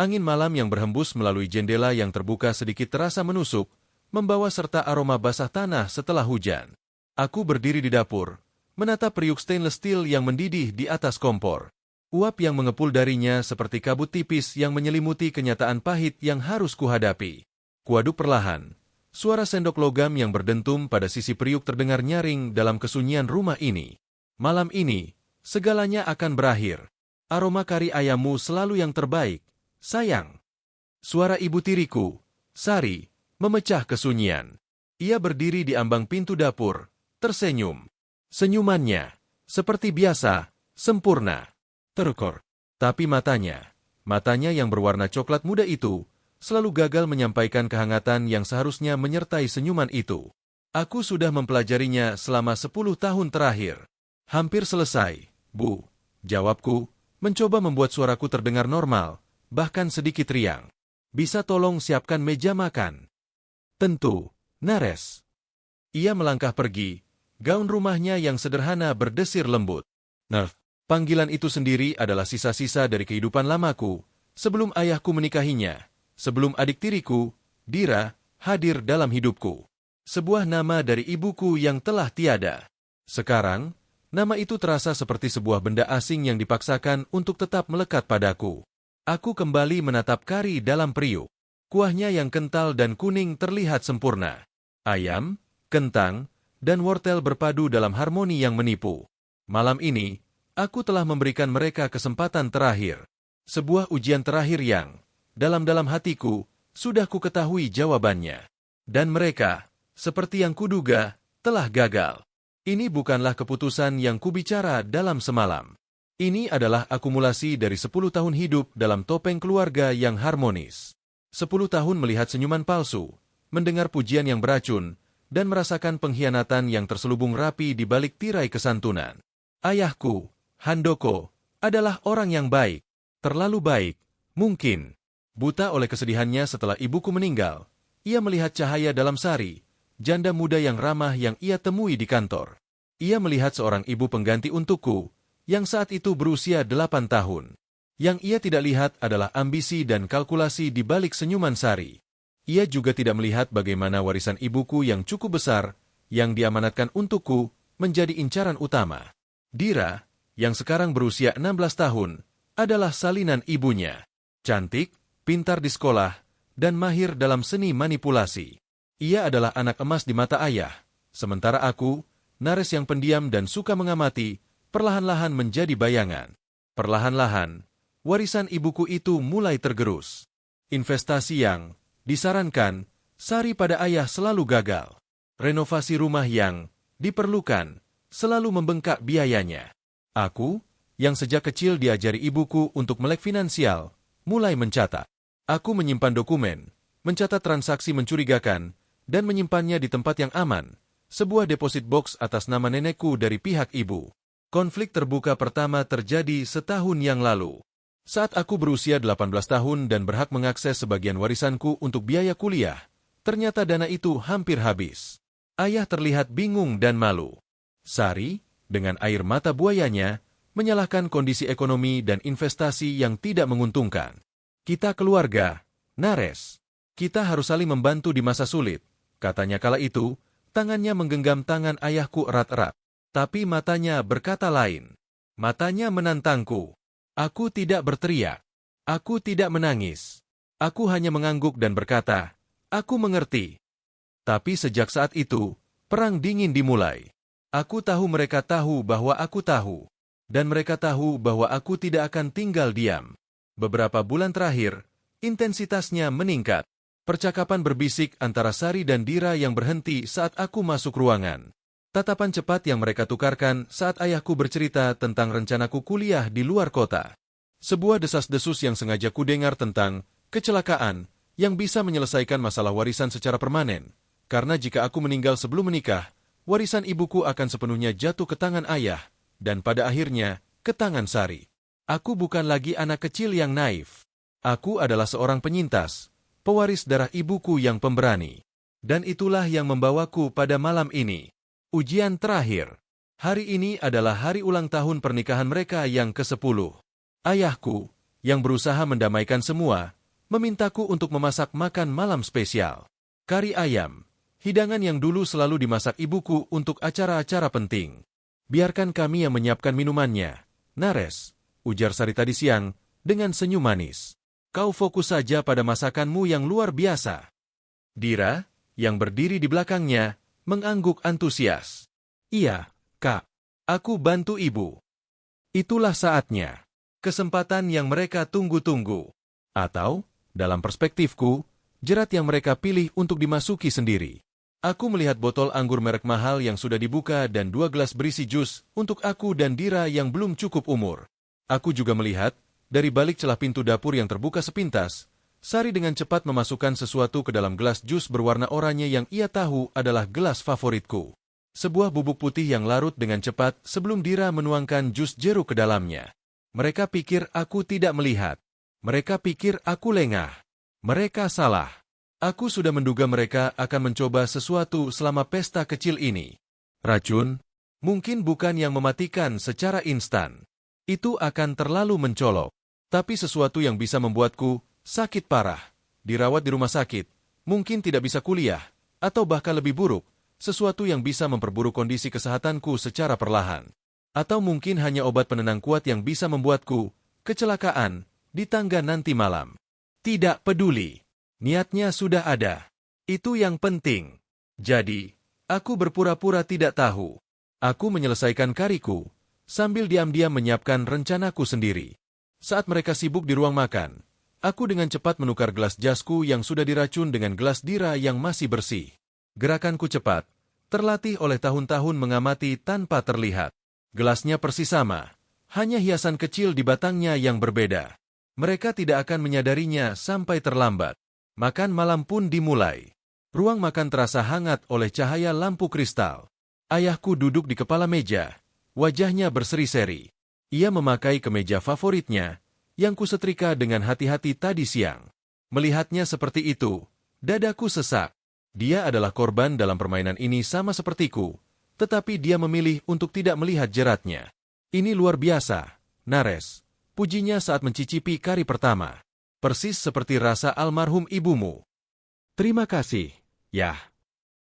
Angin malam yang berhembus melalui jendela yang terbuka sedikit terasa menusuk, membawa serta aroma basah tanah setelah hujan. Aku berdiri di dapur, menatap periuk stainless steel yang mendidih di atas kompor. Uap yang mengepul darinya seperti kabut tipis yang menyelimuti kenyataan pahit yang harus kuhadapi. Kuaduk perlahan. Suara sendok logam yang berdentum pada sisi periuk terdengar nyaring dalam kesunyian rumah ini. Malam ini, segalanya akan berakhir. Aroma kari ayammu selalu yang terbaik, sayang. Suara ibu tiriku, Sari, memecah kesunyian. Ia berdiri di ambang pintu dapur, tersenyum. Senyumannya, seperti biasa, sempurna. Terekor. Tapi matanya yang berwarna coklat muda itu, selalu gagal menyampaikan kehangatan yang seharusnya menyertai senyuman itu. Aku sudah mempelajarinya selama 10 tahun terakhir. Hampir selesai, Bu. Jawabku, mencoba membuat suaraku terdengar normal, bahkan sedikit riang. Bisa tolong siapkan meja makan? Tentu, Nares. Ia melangkah pergi, gaun rumahnya yang sederhana berdesir lembut. Nerf. Panggilan itu sendiri adalah sisa-sisa dari kehidupan lamaku, sebelum ayahku menikahinya, sebelum adik tiriku, Dira, hadir dalam hidupku. Sebuah nama dari ibuku yang telah tiada. Sekarang, nama itu terasa seperti sebuah benda asing yang dipaksakan untuk tetap melekat padaku. Aku kembali menatap kari dalam periuk. Kuahnya yang kental dan kuning terlihat sempurna. Ayam, kentang, dan wortel berpadu dalam harmoni yang menipu. Malam ini, aku telah memberikan mereka kesempatan terakhir. Sebuah ujian terakhir yang, dalam-dalam hatiku, sudah ku ketahui jawabannya. Dan mereka, seperti yang kuduga, telah gagal. Ini bukanlah keputusan yang kubicara dalam semalam. Ini adalah akumulasi dari 10 tahun hidup dalam topeng keluarga yang harmonis. 10 tahun melihat senyuman palsu, mendengar pujian yang beracun, dan merasakan pengkhianatan yang terselubung rapi di balik tirai kesantunan. Ayahku, Handoko, adalah orang yang baik, terlalu baik, mungkin. Buta oleh kesedihannya setelah ibuku meninggal, ia melihat cahaya dalam Sari, janda muda yang ramah yang ia temui di kantor. Ia melihat seorang ibu pengganti untukku, yang saat itu berusia 8 tahun. Yang ia tidak lihat adalah ambisi dan kalkulasi di balik senyuman Sari. Ia juga tidak melihat bagaimana warisan ibuku yang cukup besar, yang diamanatkan untukku, menjadi incaran utama. Dira, yang sekarang berusia 16 tahun, adalah salinan ibunya. Cantik, pintar di sekolah, dan mahir dalam seni manipulasi. Ia adalah anak emas di mata ayah, sementara aku, Nares yang pendiam dan suka mengamati, perlahan-lahan menjadi bayangan. Perlahan-lahan, warisan ibuku itu mulai tergerus. Investasi yang disarankan, Sari pada ayah selalu gagal. Renovasi rumah yang diperlukan, selalu membengkak biayanya. Aku, yang sejak kecil diajari ibuku untuk melek finansial, mulai mencatat. Aku menyimpan dokumen, mencatat transaksi mencurigakan, dan menyimpannya di tempat yang aman, sebuah deposit box atas nama nenekku dari pihak ibu. Konflik terbuka pertama terjadi setahun yang lalu. Saat aku berusia 18 tahun dan berhak mengakses sebagian warisanku untuk biaya kuliah, ternyata dana itu hampir habis. Ayah terlihat bingung dan malu. Sari, dengan air mata buayanya, menyalahkan kondisi ekonomi dan investasi yang tidak menguntungkan. Kita keluarga, Nares. Kita harus saling membantu di masa sulit, katanya kala itu, tangannya menggenggam tangan ayahku erat-erat. Tapi matanya berkata lain. Matanya menantangku. Aku tidak berteriak. Aku tidak menangis. Aku hanya mengangguk dan berkata, aku mengerti. Tapi sejak saat itu, perang dingin dimulai. Aku tahu mereka tahu bahwa aku tahu. Dan mereka tahu bahwa aku tidak akan tinggal diam. Beberapa bulan terakhir, intensitasnya meningkat. Percakapan berbisik antara Sari dan Dira yang berhenti saat aku masuk ruangan. Tatapan cepat yang mereka tukarkan saat ayahku bercerita tentang rencanaku kuliah di luar kota. Sebuah desas-desus yang sengaja kudengar tentang kecelakaan yang bisa menyelesaikan masalah warisan secara permanen. Karena jika aku meninggal sebelum menikah, warisan ibuku akan sepenuhnya jatuh ke tangan ayah, dan pada akhirnya, ke tangan Sari. Aku bukan lagi anak kecil yang naif. Aku adalah seorang penyintas, pewaris darah ibuku yang pemberani. Dan itulah yang membawaku pada malam ini. Ujian terakhir. Hari ini adalah hari ulang tahun pernikahan mereka yang ke-10. Ayahku, yang berusaha mendamaikan semua, memintaku untuk memasak makan malam spesial. Kari ayam, hidangan yang dulu selalu dimasak ibuku untuk acara-acara penting. Biarkan kami yang menyiapkan minumannya, Nares, ujar Sari tadi siang, dengan senyum manis. Kau fokus saja pada masakanmu yang luar biasa. Dira, yang berdiri di belakangnya, mengangguk antusias. Iya, Kak. Aku bantu ibu. Itulah saatnya. Kesempatan yang mereka tunggu-tunggu. Atau, dalam perspektifku, jerat yang mereka pilih untuk dimasuki sendiri. Aku melihat botol anggur merek mahal yang sudah dibuka dan 2 gelas berisi jus untuk aku dan Dira yang belum cukup umur. Aku juga melihat, dari balik celah pintu dapur yang terbuka sepintas, Sari dengan cepat memasukkan sesuatu ke dalam gelas jus berwarna oranye yang ia tahu adalah gelas favoritku. Sebuah bubuk putih yang larut dengan cepat sebelum Dira menuangkan jus jeruk ke dalamnya. Mereka pikir aku tidak melihat. Mereka pikir aku lengah. Mereka salah. Aku sudah menduga mereka akan mencoba sesuatu selama pesta kecil ini. Racun? Mungkin bukan yang mematikan secara instan. Itu akan terlalu mencolok. Tapi sesuatu yang bisa membuatku sakit parah, dirawat di rumah sakit, mungkin tidak bisa kuliah, atau bahkan lebih buruk, sesuatu yang bisa memperburuk kondisi kesehatanku secara perlahan. Atau mungkin hanya obat penenang kuat yang bisa membuatku kecelakaan di tangga nanti malam. Tidak peduli. Niatnya sudah ada. Itu yang penting. Jadi, aku berpura-pura tidak tahu. Aku menyelesaikan kariku, sambil diam-diam menyiapkan rencanaku sendiri. Saat mereka sibuk di ruang makan, aku dengan cepat menukar gelas jasku yang sudah diracun dengan gelas Dira yang masih bersih. Gerakanku cepat, terlatih oleh tahun-tahun mengamati tanpa terlihat. Gelasnya persis sama, hanya hiasan kecil di batangnya yang berbeda. Mereka tidak akan menyadarinya sampai terlambat. Makan malam pun dimulai. Ruang makan terasa hangat oleh cahaya lampu kristal. Ayahku duduk di kepala meja, wajahnya berseri-seri. Ia memakai kemeja favoritnya, yang kusetrika dengan hati-hati tadi siang. Melihatnya seperti itu, dadaku sesak. Dia adalah korban dalam permainan ini sama sepertiku, tetapi dia memilih untuk tidak melihat jeratnya. Ini luar biasa, Nares, pujinya saat mencicipi kari pertama. Persis seperti rasa almarhum ibumu. Terima kasih, Yah.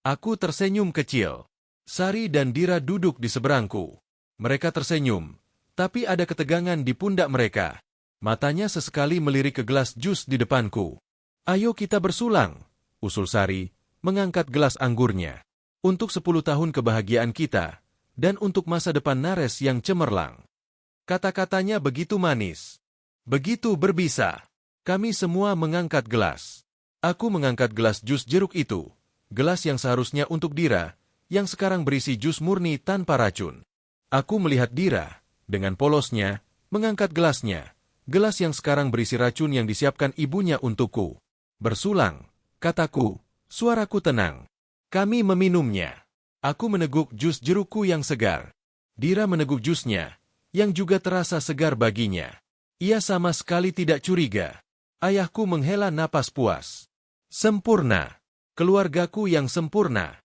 Aku tersenyum kecil. Sari dan Dira duduk di seberangku. Mereka tersenyum, tapi ada ketegangan di pundak mereka. Matanya sesekali melirik ke gelas jus di depanku. Ayo kita bersulang, usul Sari, mengangkat gelas anggurnya. Untuk 10 tahun kebahagiaan kita, dan untuk masa depan Nares yang cemerlang. Kata-katanya begitu manis. Begitu berbisa. Kami semua mengangkat gelas. Aku mengangkat gelas jus jeruk itu. Gelas yang seharusnya untuk Dira, yang sekarang berisi jus murni tanpa racun. Aku melihat Dira, dengan polosnya, mengangkat gelasnya. Gelas yang sekarang berisi racun yang disiapkan ibunya untukku. Bersulang, kataku, suaraku tenang. Kami meminumnya. Aku meneguk jus jerukku yang segar. Dira meneguk jusnya, yang juga terasa segar baginya. Ia sama sekali tidak curiga. Ayahku menghela napas puas. Sempurna. Keluargaku yang sempurna.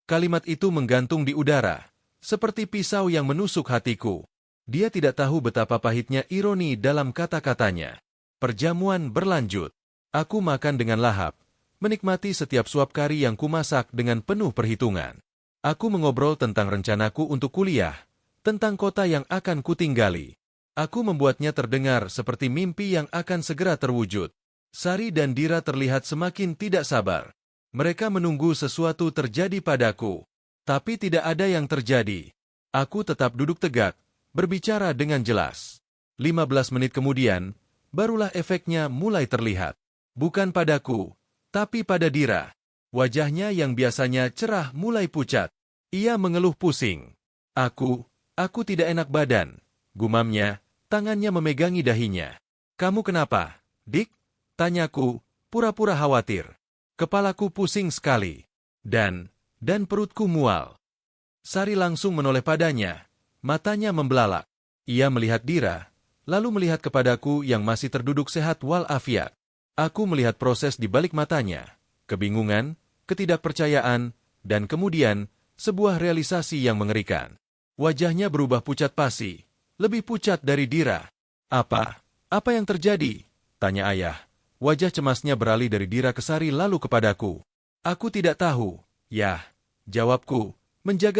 Kalimat itu menggantung di udara, seperti pisau yang menusuk hatiku. Dia tidak tahu betapa pahitnya ironi dalam kata-katanya. Perjamuan berlanjut. Aku makan dengan lahap, menikmati setiap suap kari yang kumasak dengan penuh perhitungan. Aku mengobrol tentang rencanaku untuk kuliah, tentang kota yang akan kutinggali. Aku membuatnya terdengar seperti mimpi yang akan segera terwujud. Sari dan Dira terlihat semakin tidak sabar. Mereka menunggu sesuatu terjadi padaku. Tapi tidak ada yang terjadi. Aku tetap duduk tegak, berbicara dengan jelas. 15 menit kemudian, barulah efeknya mulai terlihat. Bukan padaku, tapi pada Dira. Wajahnya yang biasanya cerah mulai pucat. Ia mengeluh pusing. Aku tidak enak badan, gumamnya, tangannya memegangi dahinya. Kamu kenapa, Dik? Tanyaku, pura-pura khawatir. Kepalaku pusing sekali. Dan perutku mual. Sari langsung menoleh padanya, matanya membelalak. Ia melihat Dira, lalu melihat kepadaku yang masih terduduk sehat walafiat. Aku melihat proses di balik matanya, kebingungan, ketidakpercayaan, dan kemudian, sebuah realisasi yang mengerikan. Wajahnya berubah pucat pasi, lebih pucat dari Dira. Apa yang terjadi? Tanya ayah. Wajah cemasnya beralih dari Dira ke Sari lalu kepadaku. Aku tidak tahu. Yah, jawabku, menjaga